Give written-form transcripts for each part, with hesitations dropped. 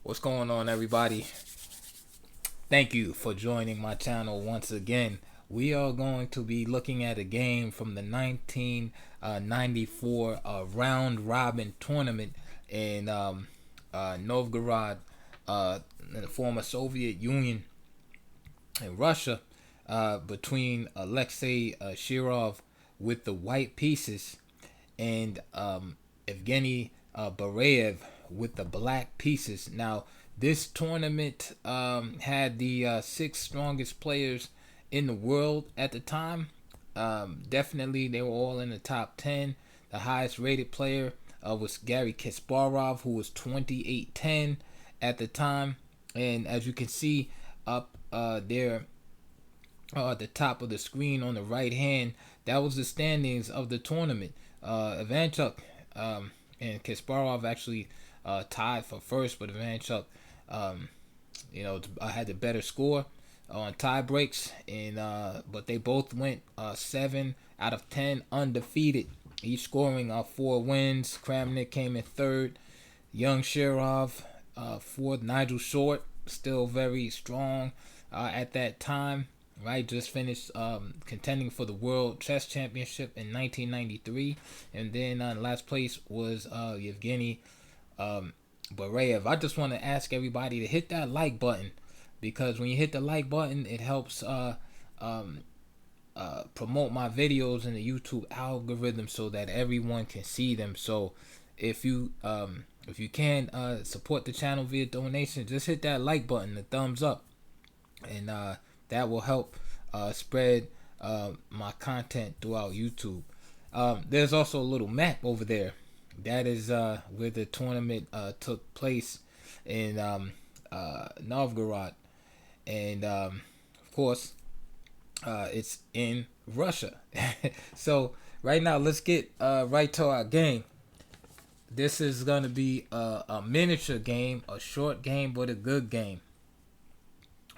What's going on, everybody? Thank you for joining my channel once again. We are going to be looking at a game from the 1994 round robin tournament in Novgorod, in the former Soviet Union, in Russia, between Alexei Shirov with the white pieces and Evgeny Bareev with the black pieces. Now, this tournament had the six strongest players in the world at the time. Definitely, they were all in the top 10. The highest rated player was Garry Kasparov, who was 28-10 at the time. And as you can see up there at the top of the screen on the right hand, that was the standings of the tournament. Ivanchuk and Kasparov actually tied for first, but Ivanchuk, had the better score on tie breaks, and but they both went 7 out of 10 undefeated, each scoring 4 wins. Kramnik came in third, young Shirov fourth, Nigel Short still very strong at that time. Right, just finished contending for the World Chess Championship in 1993, and then last place was Evgeny Bareev. I just want to ask everybody to hit that like button, because when you hit the like button, it helps promote my videos in the YouTube algorithm so that everyone can see them. So if you can support the channel via donation, just hit that like button, the thumbs up, and that will help spread my content throughout YouTube. There's also a little map over there. That is where the tournament took place in Novgorod, and of course, it's in Russia. So right now, let's get right to our game. This is gonna be a miniature game, a short game, but a good game.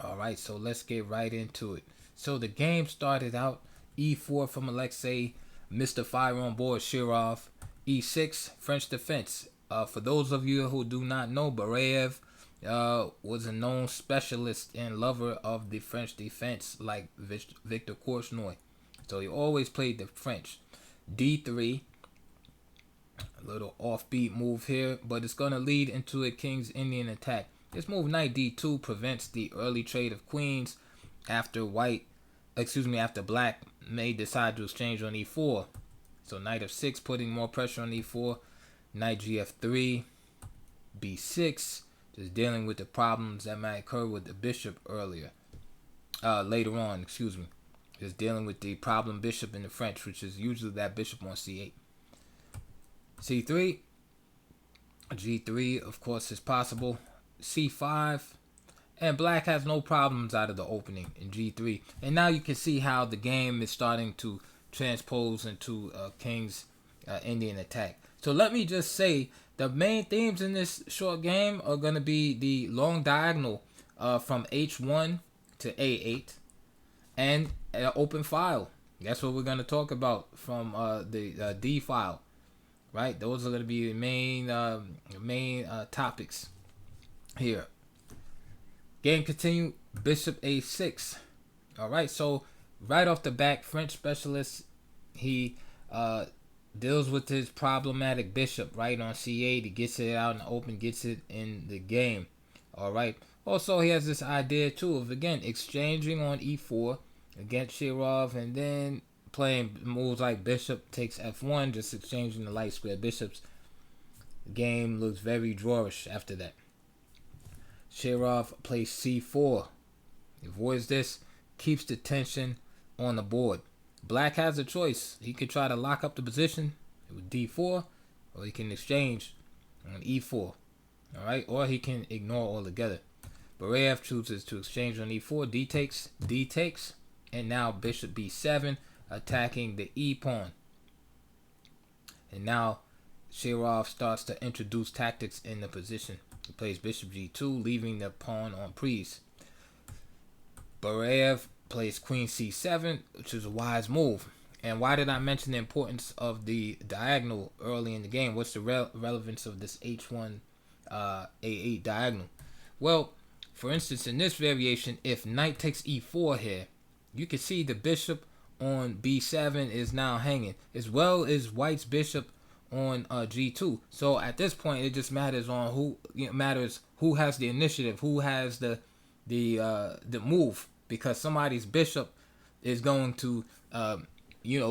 Alright, so let's get right into it. So the game started out e4 from Alexei, Mr. Fire on board Shirov, e6, French defense. For those of you who do not know, Bareev was a known specialist and lover of the French defense, like Victor Korchnoi. So he always played the French. d3, a little offbeat move here, but it's going to lead into a King's Indian attack. This move, knight d2, prevents the early trade of queens after black may decide to exchange on e4. So knight f6, putting more pressure on e4. Knight gf3, b6, just dealing with the problems that might occur with the bishop later on, just dealing with the problem bishop in the French, which is usually that bishop on c8. c3, g3, of course, is possible. c5, and black has no problems out of the opening in g3. And now you can see how the game is starting to transpose into King's Indian attack. So let me just say, the main themes in this short game are going to be the long diagonal from h1 to a8, and an open file. That's what we're going to talk about from the d file. Right, those are going to be the main topics here. Game continue, bishop a6. All right, so right off the back, French specialist, he deals with his problematic bishop right on c8. He gets it out in the open, gets it in the game. All right. Also, he has this idea too of, again, exchanging on e4 against Shirov, and then playing moves like bishop takes f1, just exchanging the light square bishops. The game looks very drawish after that. Shirov plays c4. He avoids this, keeps the tension on the board. Black has a choice. He could try to lock up the position with d4, or he can exchange on e4. Alright, or he can ignore altogether. Bareev chooses to exchange on e4, d takes, and now bishop b7, attacking the e pawn. And now Shirov starts to introduce tactics in the position. He plays bishop g2, leaving the pawn on prise. Bareev plays queen c7, which is a wise move. And why did I mention the importance of the diagonal early in the game? What's the relevance of this h1 a8 diagonal. Well, for instance, in this variation, if knight takes e4 here, you can see the bishop on b7 is now hanging, as well as white's bishop on g2. So at this point, it just matters on who has the initiative, who has the move, because somebody's bishop is going to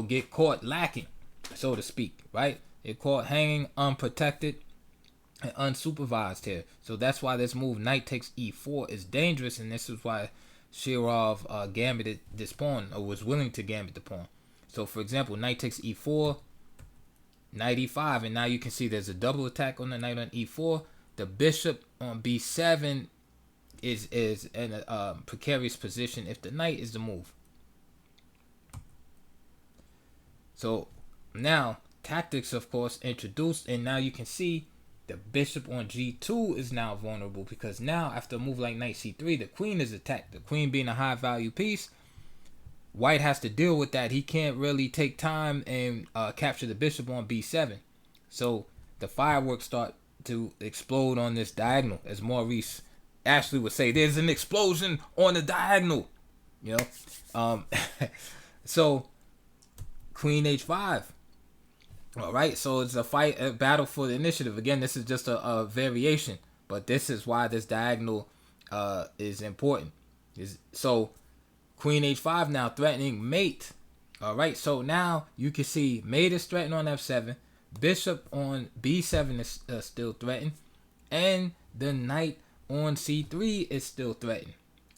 get caught lacking, so to speak, right? It caught hanging unprotected and unsupervised here. So that's why this move, knight takes e4, is dangerous, and this is why Shirov gambited this pawn, or was willing to gambit the pawn. So for example, knight takes e4, knight e5, and now you can see there's a double attack on the knight on e4. The bishop on b7 is in a precarious position if the knight is the move. So now tactics, of course, introduced, and now you can see the bishop on g2 is now vulnerable, because now after a move like knight c3, the queen is attacked. The queen being a high value piece, white has to deal with that. He can't really take time and capture the bishop on b7. So the fireworks start to explode on this diagonal, as Maurice Ashley would say, there's an explosion on the diagonal, so queen h5. All right, so it's a battle for the initiative. Again, this is just a variation, but this is why this diagonal is important. So queen h5 now threatening mate. All right, so now you can see mate is threatened on f7, bishop on b7 is still threatened, and the knight on c3 is still threatened.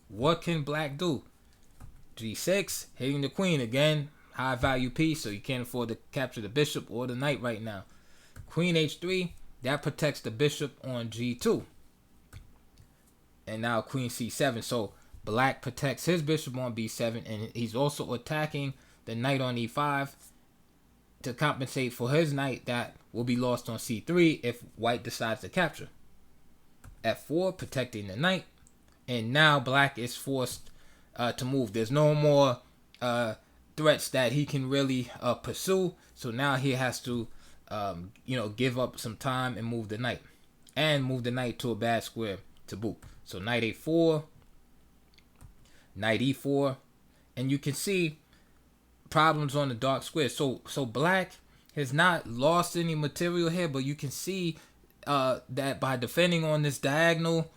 What can black do? g6, hitting the queen again. High value piece, so you can't afford to capture the bishop or the knight right now. Queen h3, that protects the bishop on g2. And now queen c7, so black protects his bishop on b7, and he's also attacking the knight on e5 to compensate for his knight that will be lost on c3 if white decides to capture. f4, protecting the knight, and now black is forced to move. There's no more threats that he can really pursue, so now he has to give up some time and move the knight to a bad square to boot. So knight a4, knight e4, and you can see problems on the dark square. So black has not lost any material here, but you can see that by defending on this diagonal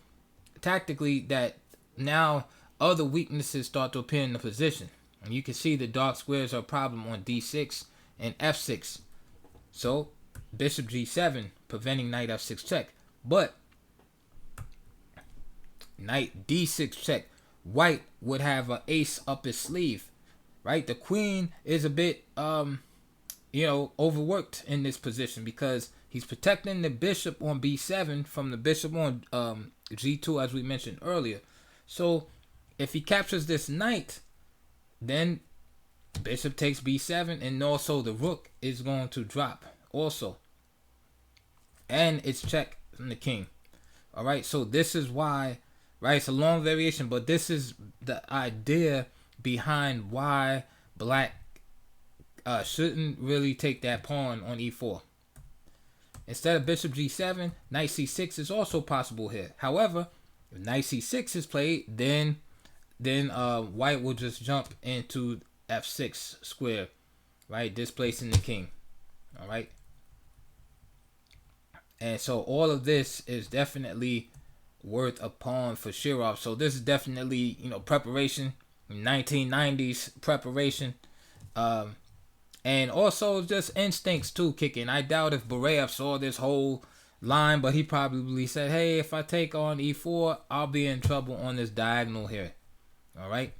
tactically, that now other weaknesses start to appear in the position. And you can see the dark squares are a problem on d6 and f6. So bishop g7, preventing knight f6 check. But knight d6 check, white would have an ace up his sleeve, right? The queen is a bit overworked in this position, because he's protecting the bishop on b7 from the bishop on g2, as we mentioned earlier. So if he captures this knight, then bishop takes b7, and also the rook is going to drop also, and it's check from the king. All right, so this is why, right, it's a long variation, but this is the idea behind why black shouldn't really take that pawn on e4. Instead of bishop g7, knight c6 is also possible here. However, if knight c6 is played, then white will just jump into f6 square, right, displacing the king. All right, and so all of this is definitely worth a pawn for Shirov. So this is definitely preparation, 1990s preparation, and also just instincts too kicking. I doubt if Bareev saw this whole line, but he probably said, hey, if I take on e4, I'll be in trouble on this diagonal here. All right,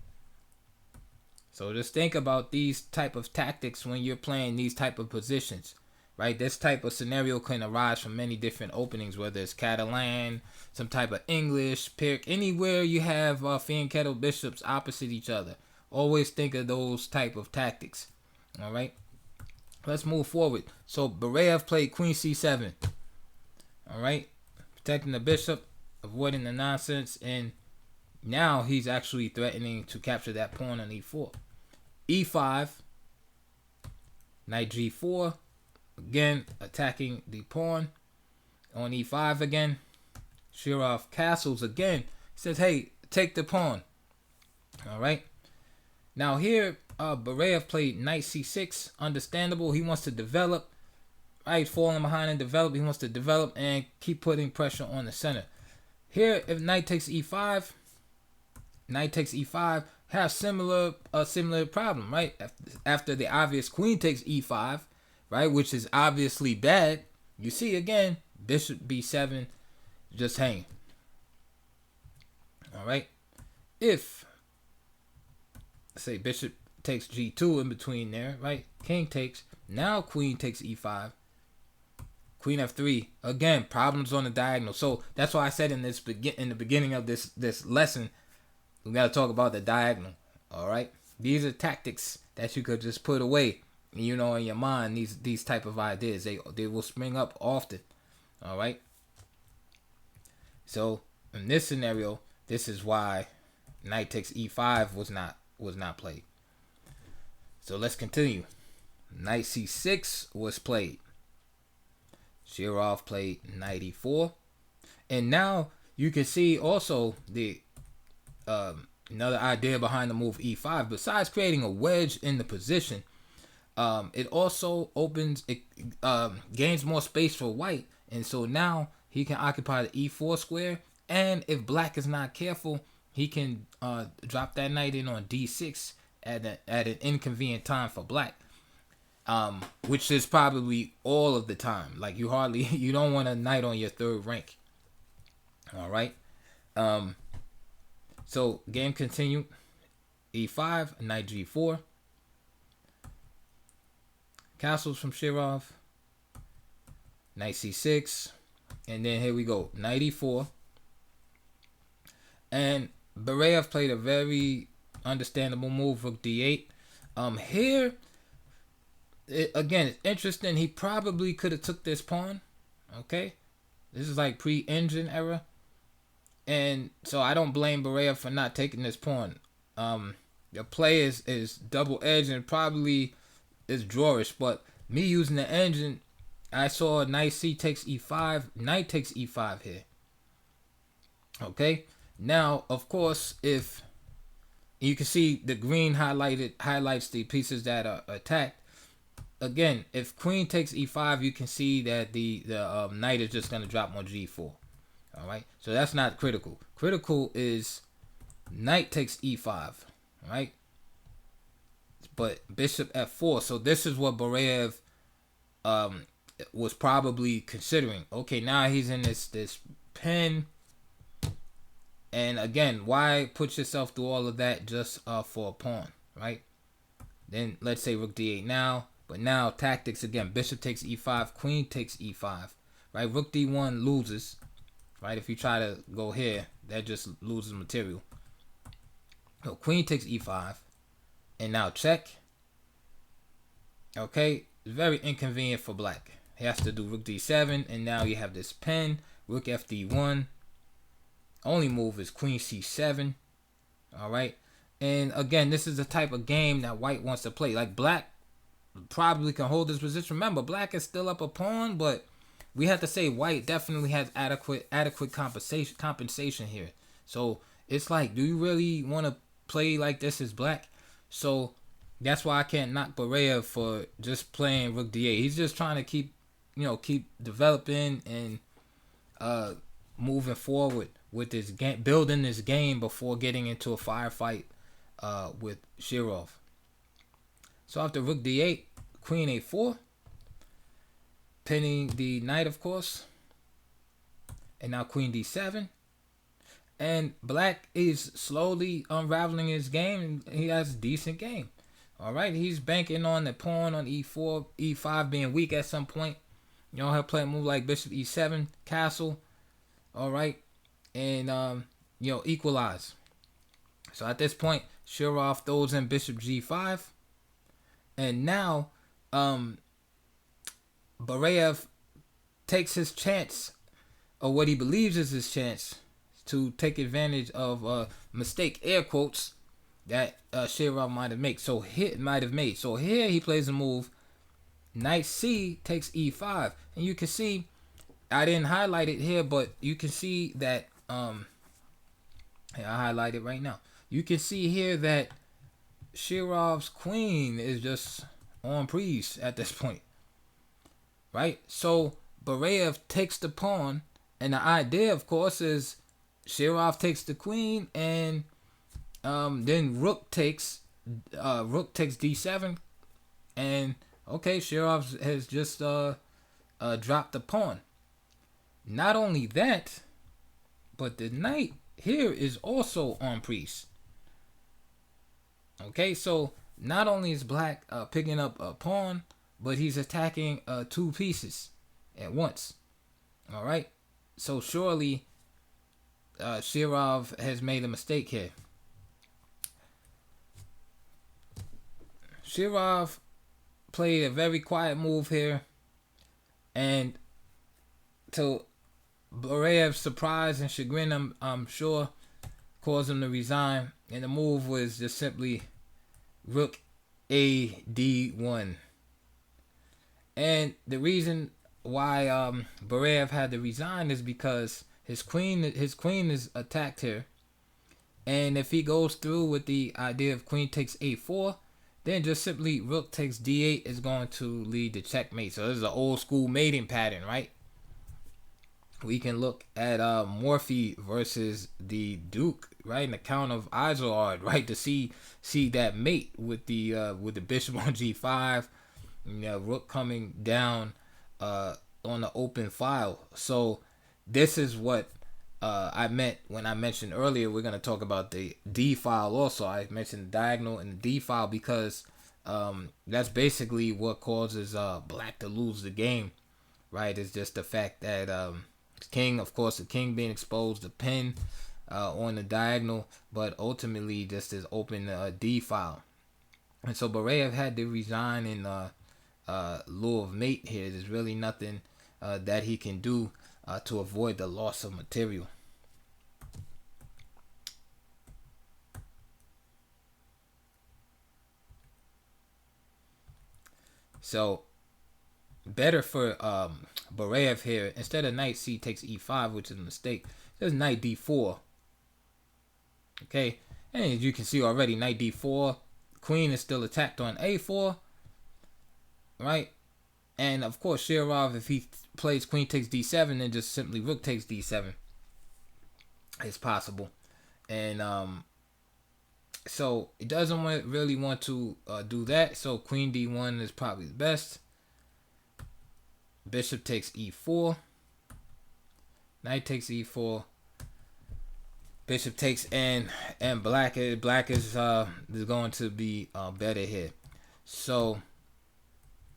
so just think about these type of tactics when you're playing these type of positions, right? This type of scenario can arise from many different openings, whether it's Catalan, some type of English, Pyrrhic, anywhere you have fianchetto bishops opposite each other. Always think of those type of tactics. All right, let's move forward. So Bareev played queen c7. All right, protecting the bishop, avoiding the nonsense, and now he's actually threatening to capture that pawn on e4. e5, knight g4, again attacking the pawn on e5 again. Shirov castles again. Says, hey, take the pawn. All right. Now here, Bareev played knight c6. Understandable. He wants to develop. Right, falling behind and develop. He wants to develop and keep putting pressure on the center. Here, if knight takes e5, have a similar problem, right? After the obvious queen takes e5, right, which is obviously bad. You see again, bishop b7, just hanging. All right. If say bishop takes g2 in between there, right? King takes. Now queen takes e5. Queen f3. Again, problems on the diagonal. So that's why I said in the beginning of this lesson, we got to talk about the diagonal. All right. These are tactics that you could just put away, you know, in your mind. These type of ideas, they will spring up often. All right. So in this scenario, this is why knight takes e5 was not played. So let's continue. Knight c6 was played. Shirov played knight e4, and now you can see also the another idea behind the move e5. Besides creating a wedge in the position, it also gains more space for white, and so now he can occupy the e4 square. And if black is not careful, he can drop that knight in on d6 at an inconvenient time for black. Which is probably all of the time. Like you don't want a knight on your third rank. All right. So game continued. E5, knight g4. Castles from Shirov. Knight c6, and then here we go, knight e4. And Bareev played a very understandable move, rook d8. Here. Again, it's interesting. He probably could have took this pawn. Okay, this is like pre-engine era, and so I don't blame Bareev for not taking this pawn. The play is double-edged and probably is drawish, but me using the engine, I saw knight c takes e5, knight takes e5 here. Okay, now of course if you can see the green highlights the pieces that are attacked. Again, if queen takes e5, you can see that the knight is just going to drop on g4. All right, so that's not critical. Critical is knight takes e5, right? But bishop f4. So this is what Bareev was probably considering. Okay, now he's in this pin. And again, why put yourself through all of that just for a pawn, right? Then let's say rook d8 now. But now tactics again. Bishop takes e5. Queen takes e5. Right? Rook d1 loses. Right? If you try to go here, that just loses material. So queen takes e5. And now check. Okay? Very inconvenient for black. He has to do rook d7. And now you have this pin. Rook fd1. Only move is queen c7. Alright? And again, this is the type of game that white wants to play. Like black probably can hold this position. Remember, black is still up a pawn, but we have to say white definitely has adequate compensation here. So it's like, do you really want to play like this as black? So that's why I can't knock Bareev for just playing rook d8. He's just trying to keep developing and moving forward with this game, building this game before getting into a firefight with Shirov. So after rook d8, queen a4, pinning the knight, of course. And now queen d7. And black is slowly unraveling his game, and he has a decent game. All right, he's banking on the pawn on e4, e5 being weak at some point. He'll play a move like bishop e7, castle. All right, and equalize. So at this point, Shirov throws in bishop g5. And now, Bareev takes his chance, or what he believes is his chance, to take advantage of a mistake, air quotes, that Shirov might have made. So here he plays a move, knight c takes e5, and you can see I didn't highlight it here, but you can see that here, I highlight it right now. You can see here that Shirov's queen is just on priest at this point, right? So Bareev takes the pawn, and the idea, of course, is Shirov takes the queen, and then rook takes d7, and okay, Shirov has just dropped the pawn. Not only that, but the knight here is also on priest. Okay, so not only is black picking up a pawn, but he's attacking two pieces at once. All right, so surely Shirov has made a mistake here. Shirov played a very quiet move here, and to Bareev's surprise and chagrin, I'm sure, caused him to resign. And the move was just simply rook a d1. And the reason why Bareev had to resign is because his queen is attacked here, and if he goes through with the idea of queen takes a4, then just simply rook takes d8 is going to lead to checkmate. So this is an old school mating pattern, right? We can look at Morphy versus the Duke, right, in the Count of Isolard, right, to see that mate with the bishop on g5, rook coming down on the open file. So this is what I meant when I mentioned earlier we're going to talk about the D file also. I mentioned the diagonal and the D file because that's basically what causes black to lose the game, right? It's just the fact that king, of course, the king being exposed, the pin on the diagonal, but ultimately just this open D file. And so Bareev had to resign in lieu of mate here. There's really nothing that he can do to avoid the loss of material. So better for Bareev here. Instead of knight c takes e5, which is a mistake, there's knight d4. Okay, and as you can see already, knight d4, queen is still attacked on a4, right? And of course, Shirov, if he plays queen takes d7, then just simply rook takes d7 is possible. And so it doesn't really want to do that. So queen d1 is probably the best. Bishop takes e4. Knight takes e4. Bishop takes and black is going to be better here. So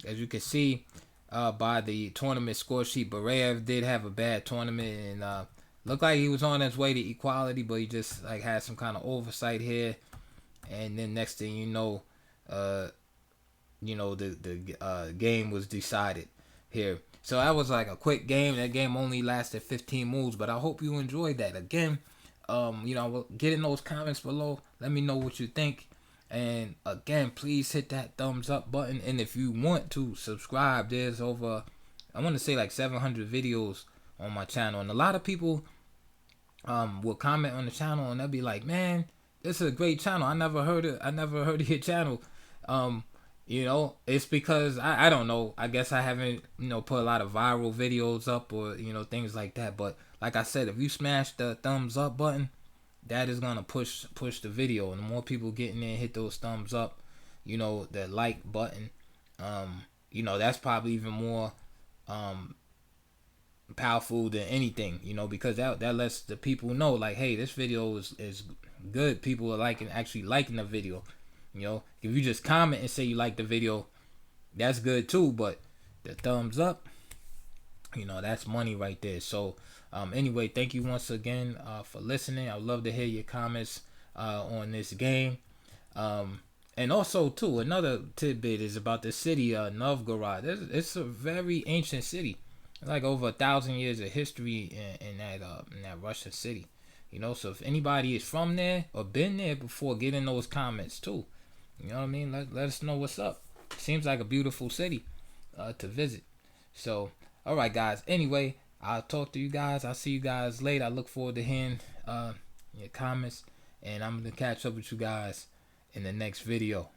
as you can see by the tournament score sheet, Bareev did have a bad tournament and looked like he was on his way to equality, but he just like had some kind of oversight here, and then next thing you know, the game was decided here. So that was like a quick game. That game only lasted 15 moves, but I hope you enjoyed that. Again, get in those comments below. Let me know what you think. And again, please hit that thumbs up button. And if you want to subscribe, there's over, I want to say like 700 videos on my channel. And a lot of people will comment on the channel and they'll be like, man, this is a great channel. I never heard of your channel. It's because I don't know. I guess I haven't, put a lot of viral videos up or, things like that. But like I said, if you smash the thumbs up button, that is going to push the video. And the more people get in there and hit those thumbs up, the like button, that's probably even more powerful than anything, because that lets the people know, like, hey, this video is good. People are actually liking the video. If you just comment and say you like the video, that's good too. But the thumbs up, that's money right there. So anyway, thank you once again for listening. I would love to hear your comments on this game. And also too, another tidbit is about the city of Novgorod. It's a very ancient city, like over 1,000 years of history in that Russian city. So if anybody is from there or been there before, get in those comments too. You know what I mean? Let us know what's up. Seems like a beautiful city to visit. So, all right, guys. Anyway, I'll talk to you guys. I'll see you guys later. I look forward to hearing your comments, and I'm gonna catch up with you guys in the next video.